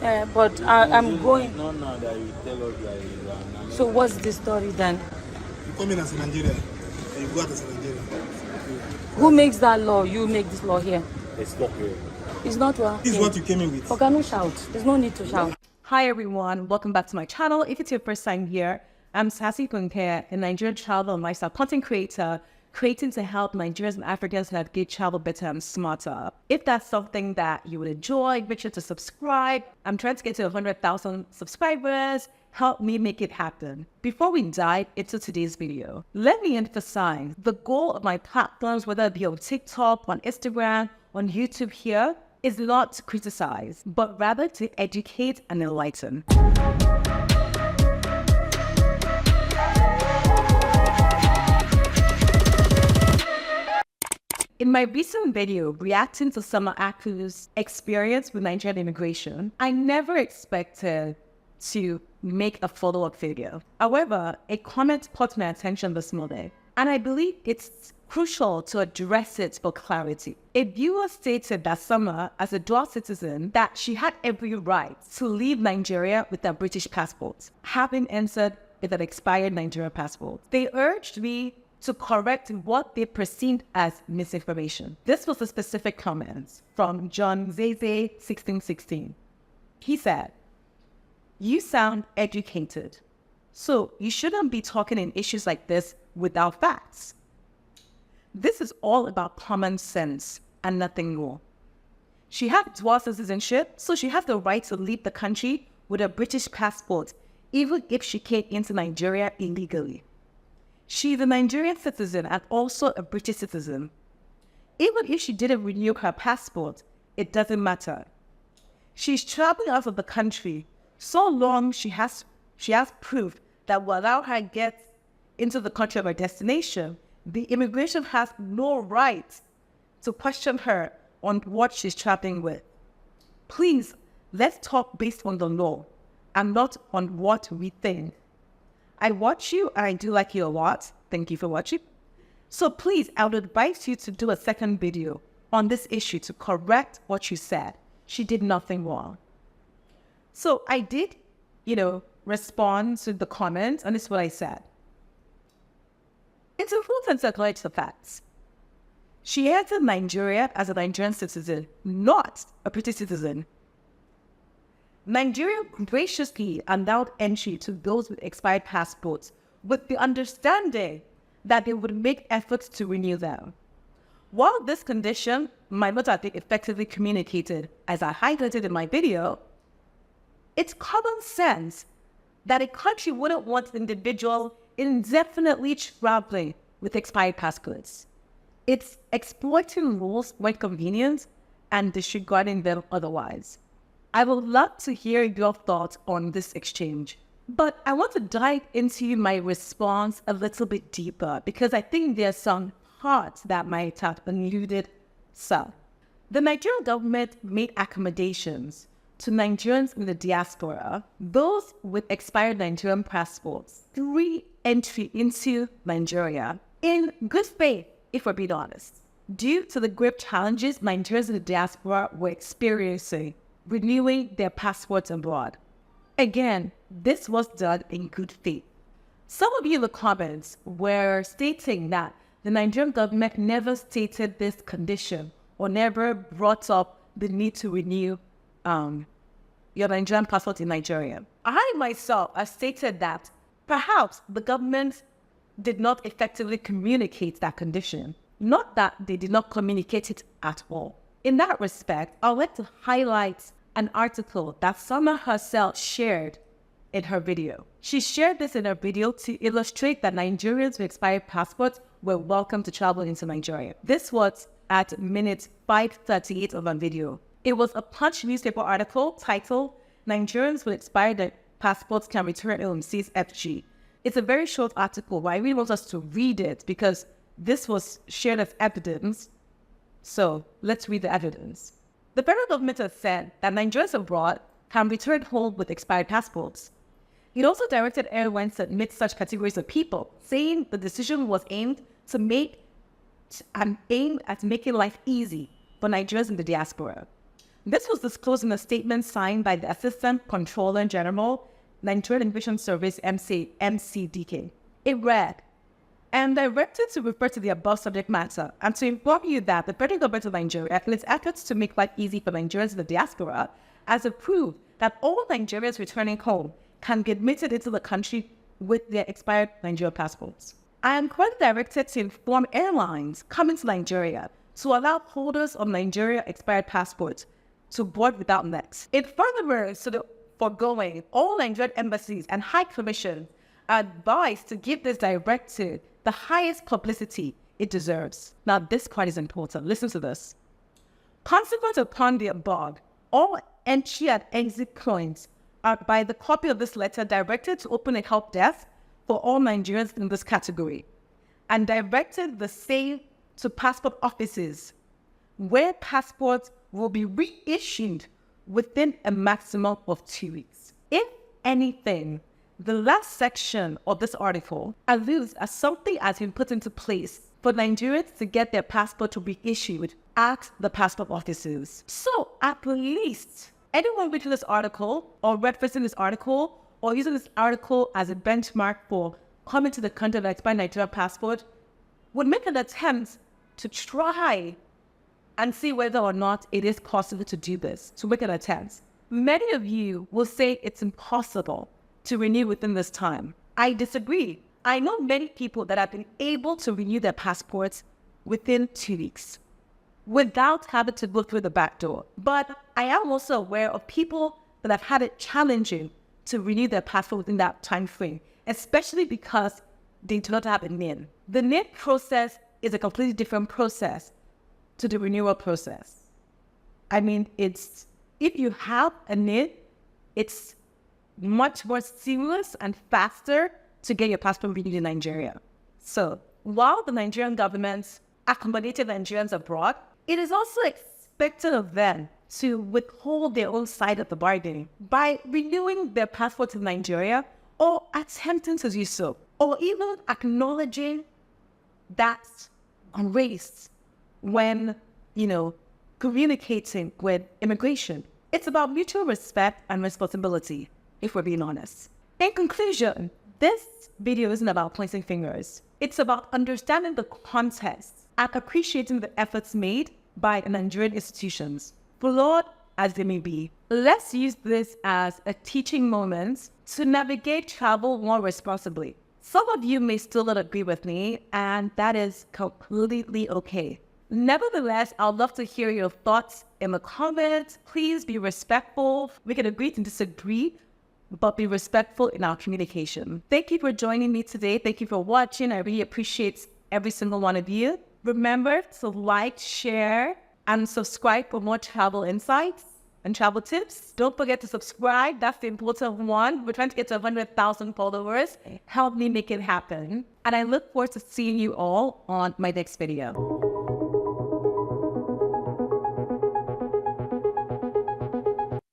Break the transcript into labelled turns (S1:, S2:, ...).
S1: But I'm going.
S2: Not now that you tell us that you are an
S1: So what's the story then?
S3: You come in as a Nigerian and you go out as a Nigerian.
S1: Who makes that law? You make this law here.
S2: Let's stop here.
S1: It's not
S3: This is
S1: working.
S3: what you came in with.
S1: Okay, no shout. There's no need to shout.
S4: Hi everyone, welcome back to my channel. If it's your first time here, I'm Sassy Kunke, a Nigerian travel and lifestyle content creator, creating to help Nigerians and Africans navigate travel better and smarter. If that's something that you would enjoy, make sure to subscribe. I'm trying to get to 100,000 subscribers. Help me make it happen. Before we dive into today's video, let me emphasize the goal of my platforms, whether it be on TikTok, on Instagram, on YouTube here, is not to criticize, but rather to educate and enlighten. In my recent video reacting to Summer Aku's experience with Nigerian immigration, I never expected to make a follow-up video. However, a comment caught my attention this morning, and I believe it's crucial to address it for clarity. A viewer stated that Summer, as a dual citizen, that she had every right to leave Nigeria with a British passport, having entered with an expired Nigerian passport. They urged me to correct what they perceived as misinformation. This was a specific comment from John Zeze 1616. He said, "You sound educated, so you shouldn't be talking in issues like this without facts. This is all about common sense and nothing more. She had dual citizenship, so she has the right to leave the country with a British passport, even if she came into Nigeria illegally. She's a Nigerian citizen and also a British citizen. Even if she didn't renew her passport, it doesn't matter. She's traveling out of the country so long she has proof that will allow her get into the country of her destination. The immigration has no right to question her on what she's traveling with. Please, let's talk based on the law and not on what we think. I watch you and I do like you a lot. Thank you for watching. So please, I would advise you to do a second video on this issue to correct what you said. She did nothing wrong." So I did, respond to the comments, and this is what I said. It's important to acknowledge the facts. She entered Nigeria as a Nigerian citizen, not a British citizen. Nigeria graciously allowed entry to those with expired passports with the understanding that they would make efforts to renew them. While this condition might not have been effectively communicated, as I highlighted in my video, it's common sense that a country wouldn't want an individual indefinitely traveling with expired passports. It's exploiting rules when convenient and disregarding them otherwise. I would love to hear your thoughts on this exchange, but I want to dive into my response a little bit deeper because I think there's some parts that might have eluded some. The Nigerian government made accommodations to Nigerians in the diaspora, those with expired Nigerian passports, re-entry into Nigeria in good faith, if we're being honest, due to the grave challenges Nigerians in the diaspora were experiencing renewing their passports abroad. Again, this was done in good faith. Some of you in the comments were stating that the Nigerian government never stated this condition or never brought up the need to renew your Nigerian passport in Nigeria. I myself have stated that perhaps the government did not effectively communicate that condition, not that they did not communicate it at all. In that respect, I would like to highlight an article that Summer herself shared in her video. She shared this in her video to illustrate that Nigerians with expired passports were welcome to travel into Nigeria. This was at minute 5:38 of her video. It was a Punch newspaper article titled, "Nigerians with expired passports can return home, says FG." It's a very short article, but I really want us to read it because this was shared as evidence. So let's read the evidence. The federal government has said that Nigerians abroad can return home with expired passports. It also directed airlines to admit such categories of people, saying the decision was aimed at making life easy for Nigerians in the diaspora. This was disclosed in a statement signed by the Assistant Controller General, Nigerian Immigration Service, MCDK. It read, "I am directed to refer to the above subject matter and to inform you that the federal government of Nigeria, in its efforts to make life easy for Nigerians in the diaspora, has approved that all Nigerians returning home can be admitted into the country with their expired Nigerian passports. I am further directed to inform airlines coming to Nigeria to allow holders of Nigeria expired passports to board without nets. In furtherance to the foregoing, all Nigerian embassies and high commissions are advised to give this directive the highest publicity it deserves." Now, this part is important. Listen to this. "Consequent upon the above, all entry and exit points are by the copy of this letter directed to open a help desk for all Nigerians in this category, and directed the same to passport offices, where passports will be reissued within a maximum of 2 weeks." If anything, the last section of this article alludes as something has been put into place for Nigerians to get their passport to be issued at the passport offices. So at least anyone reading this article or referencing this article or using this article as a benchmark for coming to the country with an expired Nigerian passport would make an attempt to try and see whether or not it is possible to do this, to make an attempt. Many of you will say it's impossible to renew within this time. I disagree. I know many people that have been able to renew their passports within 2 weeks without having to go through the back door. But I am also aware of people that have had it challenging to renew their passport within that time frame, especially because they do not have a NIN. The NIN process is a completely different process to the renewal process. I mean, if you have a NIN, it's much more seamless and faster to get your passport renewed in Nigeria. So while the Nigerian government accommodated Nigerians abroad, it is also expected of them to withhold their own side of the bargain by renewing their passports in Nigeria or attempting to do so, or even acknowledging that grace when, communicating with immigration. It's about mutual respect and responsibility, if we're being honest. In conclusion, this video isn't about pointing fingers. It's about understanding the context and appreciating the efforts made by Nigerian institutions, flawed as they may be. Let's use this as a teaching moment to navigate travel more responsibly. Some of you may still not agree with me, and that is completely okay. Nevertheless, I'd love to hear your thoughts in the comments. Please be respectful. We can agree to disagree, but be respectful in our communication. Thank you for joining me today. Thank you for watching. I really appreciate every single one of you. Remember to like, share, and subscribe for more travel insights and travel tips. Don't forget to subscribe. That's the important one. We're trying to get to 100,000 followers. Help me make it happen. And I look forward to seeing you all on my next video.